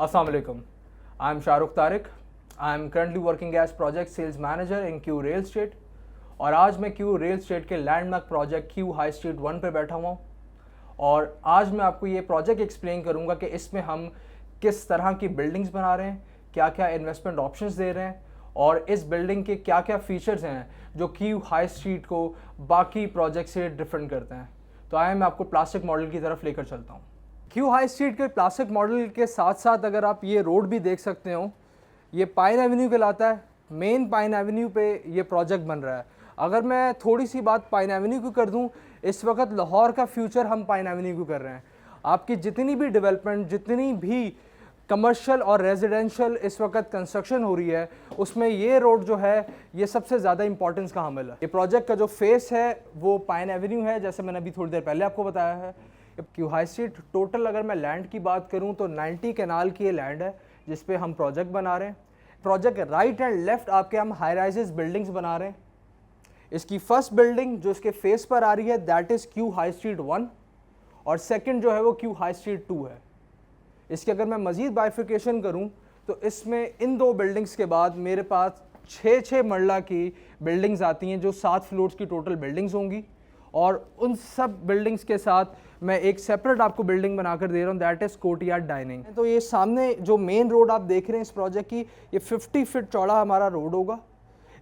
Assalamu alaikum. I'm Shahrukh Tariq. I'm currently working as project sales manager in Q Real Estate. और आज मैं Q Real Estate के landmark project Q High Street 1 पे बैठा हुआ हूँ और आज मैं आपको ये प्रोजेक्ट एक्सप्लेन करूँगा कि इसमें हम किस तरह की बिल्डिंग्स बना रहे हैं, क्या क्या इन्वेस्टमेंट ऑप्शंस दे रहे हैं और इस बिल्डिंग के क्या क्या फीचर्स हैं जो Q High Street को बाकी प्रोजेक्ट से डिफरेंट करते हैं। तो आइए मैं आपको प्लास्टिक मॉडल की तरफ लेकर चलता हूँ। Q High Street के प्लास्टिक मॉडल के साथ साथ अगर आप ये रोड भी देख सकते हो, ये पाइन एवेन्यू कहलाता है। मेन पाइन एवेन्यू पे ये प्रोजेक्ट बन रहा है। अगर मैं थोड़ी सी बात पाइन एवेन्यू की कर दूं, इस वक्त लाहौर का फ्यूचर हम पाइन एवेन्यू को कर रहे हैं। आपकी जितनी भी डेवलपमेंट, जितनी भी कमर्शियल और रेजिडेंशियल इस वक्त कंस्ट्रक्शन हो रही है, उसमें ये रोड जो है ये सबसे ज़्यादा इंपॉर्टेंस का हामिल है। ये प्रोजेक्ट का जो फेस है वो पाइन एवेन्यू है, जैसे मैंने अभी थोड़ी देर पहले आपको बताया है। Q High Street टोटल अगर मैं लैंड की बात करूं तो 90 कैनाल की ये लैंड है जिस पे हम प्रोजेक्ट बना रहे हैं। प्रोजेक्ट राइट एंड लेफ्ट आपके हम हाई राइजेस बिल्डिंग्स बना रहे हैं। इसकी फर्स्ट बिल्डिंग जो इसके फेस पर आ रही है that is Q High Street 1 और सेकंड जो है वो Q High Street 2 है। इसकी अगर मैं मज़ीद बाइफिकेशन करूं तो इसमें इन दो बिल्डिंग्स के बाद मेरे पास 6 मरला की बिल्डिंग्स आती हैं जो 7 फ्लोर्स की टोटल बिल्डिंग्स होंगी और उन सब बिल्डिंग्स के साथ मैं एक सेपरेट आपको बिल्डिंग बनाकर दे रहा हूँ दैट इज़ कोर्टयार्ड डाइनिंग। तो ये सामने जो मेन रोड आप देख रहे हैं इस प्रोजेक्ट की, ये 50 फीट चौड़ा हमारा रोड होगा।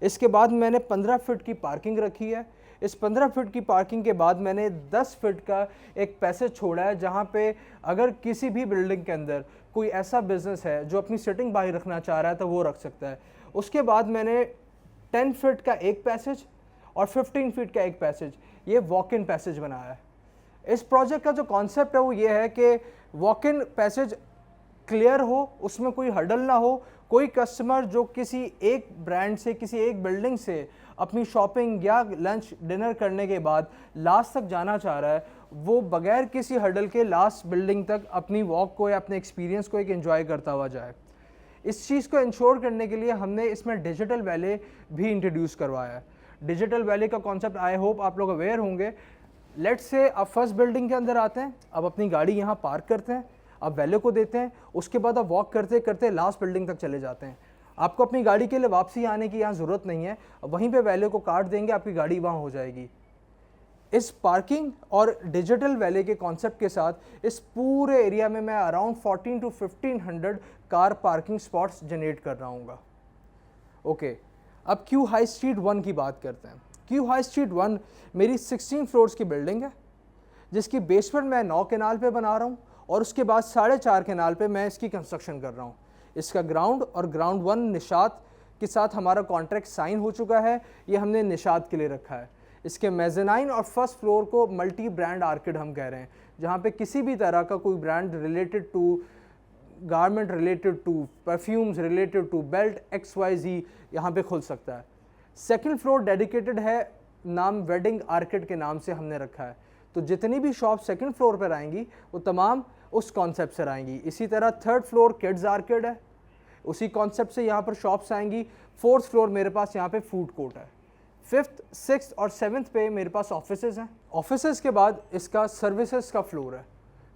इसके बाद मैंने 15 फीट की पार्किंग रखी है। इस 15 फीट की पार्किंग के बाद मैंने 10 फीट का एक पैसेज छोड़ा है जहाँ पे अगर किसी भी बिल्डिंग के अंदर कोई ऐसा बिजनेस है जो अपनी सिटिंग बाहर रखना चाह रहा है तो वो रख सकता है। उसके बाद मैंने 10 फीट का एक पैसेज और 15 फीट का एक पैसेज, ये वॉक इन पैसेज बनाया है। इस प्रोजेक्ट का जो कॉन्सेप्ट है वो ये है कि वॉक इन पैसेज क्लियर हो, उसमें कोई हर्डल ना हो। कोई कस्टमर जो किसी एक ब्रांड से, किसी एक बिल्डिंग से अपनी शॉपिंग या लंच डिनर करने के बाद लास्ट तक जाना चाह रहा है, वो बगैर किसी हर्डल के लास्ट बिल्डिंग तक अपनी वॉक को या अपने एक्सपीरियंस को एक एंजॉय करता हुआ जाए। इस चीज़ को इंश्योर करने के लिए हमने इसमें डिजिटल वैले भी इंट्रोड्यूस करवाया है। डिजिटल वैली का कॉन्सेप्ट आई होप आप लोग अवेयर होंगे। लेट्स से अब फर्स्ट बिल्डिंग के अंदर आते हैं, अब अपनी गाड़ी यहाँ पार्क करते हैं, अब वैले को देते हैं, उसके बाद आप वॉक करते करते लास्ट बिल्डिंग तक चले जाते हैं। आपको अपनी गाड़ी के लिए वापसी आने की यहाँ ज़रूरत नहीं है, वहीं पे वैले को काट देंगे, आपकी गाड़ी वहाँ हो जाएगी। इस पार्किंग और डिजिटल वैले के कॉन्सेप्ट के साथ इस पूरे एरिया में मैं around 14 to 1500 car parking spots generate कर रहा हूँ। ओके, अब Q High Street 1 की बात करते हैं। Q High Street 1 मेरी 16 फ्लोर्स की बिल्डिंग है जिसकी बेसमेंट मैं 9 कैनाल पे बना रहा हूँ और उसके बाद 4.5 कैनाल पे मैं इसकी कंस्ट्रक्शन कर रहा हूँ। इसका ग्राउंड और ग्राउंड 1 निशात के साथ हमारा कॉन्ट्रैक्ट साइन हो चुका है, ये हमने निशात के लिए रखा है। इसके मेज़नाइन और फर्स्ट फ्लोर को मल्टी ब्रांड आर्किड हम कह रहे हैं, जहाँ पे किसी भी तरह का कोई brand related to garment, related to perfumes, related to belt XYZ यहाँ पे खुल सकता है। सेकंड फ्लोर डेडिकेटेड है, नाम वेडिंग आर्किड के नाम से हमने रखा है। तो जितनी भी शॉप सेकंड फ्लोर पर आएंगी वो तमाम उस कॉन्सेप्ट से आएंगी। इसी तरह थर्ड फ्लोर किड्स आर्किड है, उसी कॉन्सेप्ट से यहाँ पर शॉप्स आएंगी। फोर्थ फ्लोर मेरे पास यहाँ पे फूड कोर्ट है। फिफ्थ, सिक्स्थ और सेवन्थ पे मेरे पास ऑफिसेज हैं। ऑफिसेज के बाद इसका सर्विसेज का फ्लोर है।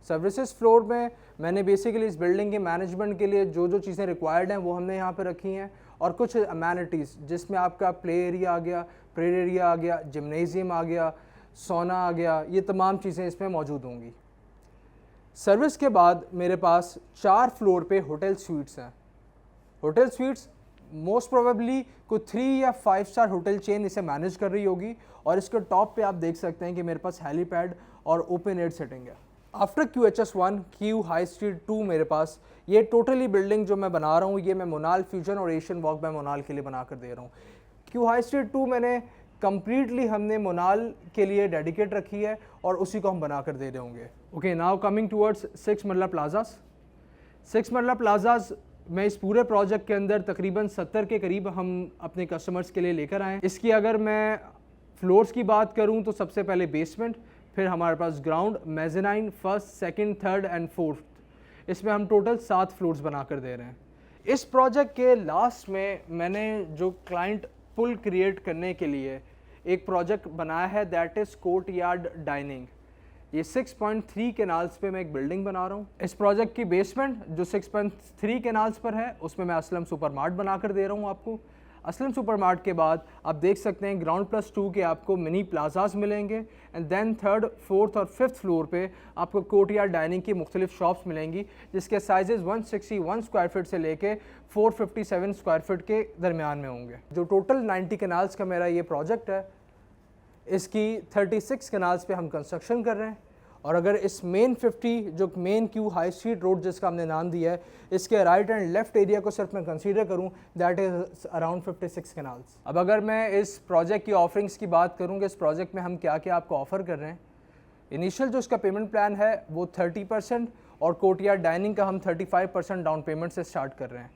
सर्विसेज फ्लोर में मैंने बेसिकली इस बिल्डिंग के मैनेजमेंट के लिए जो जो चीज़ें रिक्वायर्ड हैं वो हमने यहाँ पे रखी हैं और कुछ अमेनिटीज़ जिसमें आपका प्ले एरिया आ गया, प्रेयर एरिया आ गया, जिम्नेजियम आ गया, सोना आ गया, ये तमाम चीज़ें इसमें मौजूद होंगी। सर्विस के बाद मेरे पास 4 फ्लोर पे होटल स्वीट्स हैं। होटल स्वीट्स मोस्ट प्रोबेबली कोई 3 या 5 स्टार होटल चेन इसे मैनेज कर रही होगी और इसके टॉप पे आप देख सकते हैं कि मेरे पास हेलीपैड और ओपन एयर सेटिंग है। After QHS1 Q High Street 2 मेरे पास ये टोटली बिल्डिंग जो मैं बना रहा हूँ ये मैं मोनाल फ्यूजन और एशियन वॉक बाय मोनाल के लिए बना कर दे रहा हूँ। Q High Street 2 मैंने कम्प्लीटली हमने मोनाल के लिए डेडिकेट रखी है और उसी को हम बना कर दे रहे होंगे। ओके, नाउ कमिंग टूवर्ड्स 6 मरला प्लाजास। 6 मरला प्लाजास मैं इस पूरे प्रोजेक्ट के अंदर तकरीबन 70 के करीब हम अपने कस्टमर्स के लिए लेकर आए। इसकी अगर मैं फ्लोर्स की बात करूँ तो सबसे पहले बेसमेंट, फिर हमारे पास ground, mezzanine, first, second, third and fourth. इसमें हम टोटल 7 फ्लोर्स बना कर दे रहे हैं। इस प्रोजेक्ट के लास्ट में मैंने जो क्लाइंट पुल क्रिएट करने के लिए एक प्रोजेक्ट बनाया है दैट इज़ कोर्टयार्ड डाइनिंग। ये 6.3 कैनाल्स पे मैं एक बिल्डिंग बना रहा हूँ। इस प्रोजेक्ट की बेसमेंट जो 6.3 कैनाल्स पर है उसमें मैं असलम सुपरमार्ट बनाकर दे रहा हूँ आपको। असलम सुपरमार्ट के बाद आप देख सकते हैं ग्राउंड प्लस 2 के आपको मिनी प्लाजाज मिलेंगे एंड देन 3rd, 4th और 5th फ्लोर पे आपको कोर्टयार्ड डाइनिंग की मुख्तलिफ शॉप्स मिलेंगी जिसके साइजेस 161 स्क्वायर फीट से लेके 457 स्क्वायर फीट के दरमियान में होंगे। जो टोटल 90 कैनाल्स का मेरा ये प्रोजेक्ट है, इसकी 36 कैनाल्स पे हम कंस्ट्रक्शन कर रहे हैं और अगर इस मेन 50 जो main Q high street road जिसका हमने नाम दिया है, इसके राइट एंड लेफ्ट एरिया को सिर्फ मैं कंसीडर करूं, दैट इज़ अराउंड 56 कैनाल्स। अब अगर मैं इस प्रोजेक्ट की ऑफरिंग्स की बात करूं कि इस प्रोजेक्ट में हम क्या क्या आपको ऑफ़र कर रहे हैं, इनिशियल जो इसका पेमेंट प्लान है वो 30% और कोर्टयार्ड डाइनिंग का हम 35% डाउन पेमेंट से स्टार्ट कर रहे हैं,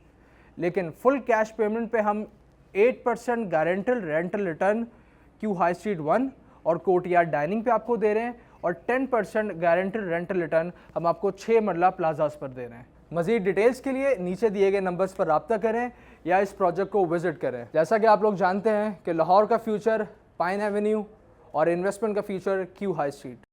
लेकिन फुल कैश पेमेंट पे हम 8% guaranteed rental return Q high street 1 और कोर्टयार्ड डाइनिंग पे आपको दे रहे हैं और 10% गारंटेड रेंटल रिटर्न हम आपको 6 मरला प्लाजास पर दे रहे हैं। मज़ीद डिटेल्स के लिए नीचे दिए गए नंबर्स पर रब्ता करें या इस प्रोजेक्ट को विज़िट करें। जैसा कि आप लोग जानते हैं कि लाहौर का फ्यूचर पाइन एवेन्यू और इन्वेस्टमेंट का फ्यूचर क्यू हाई स्ट्रीट।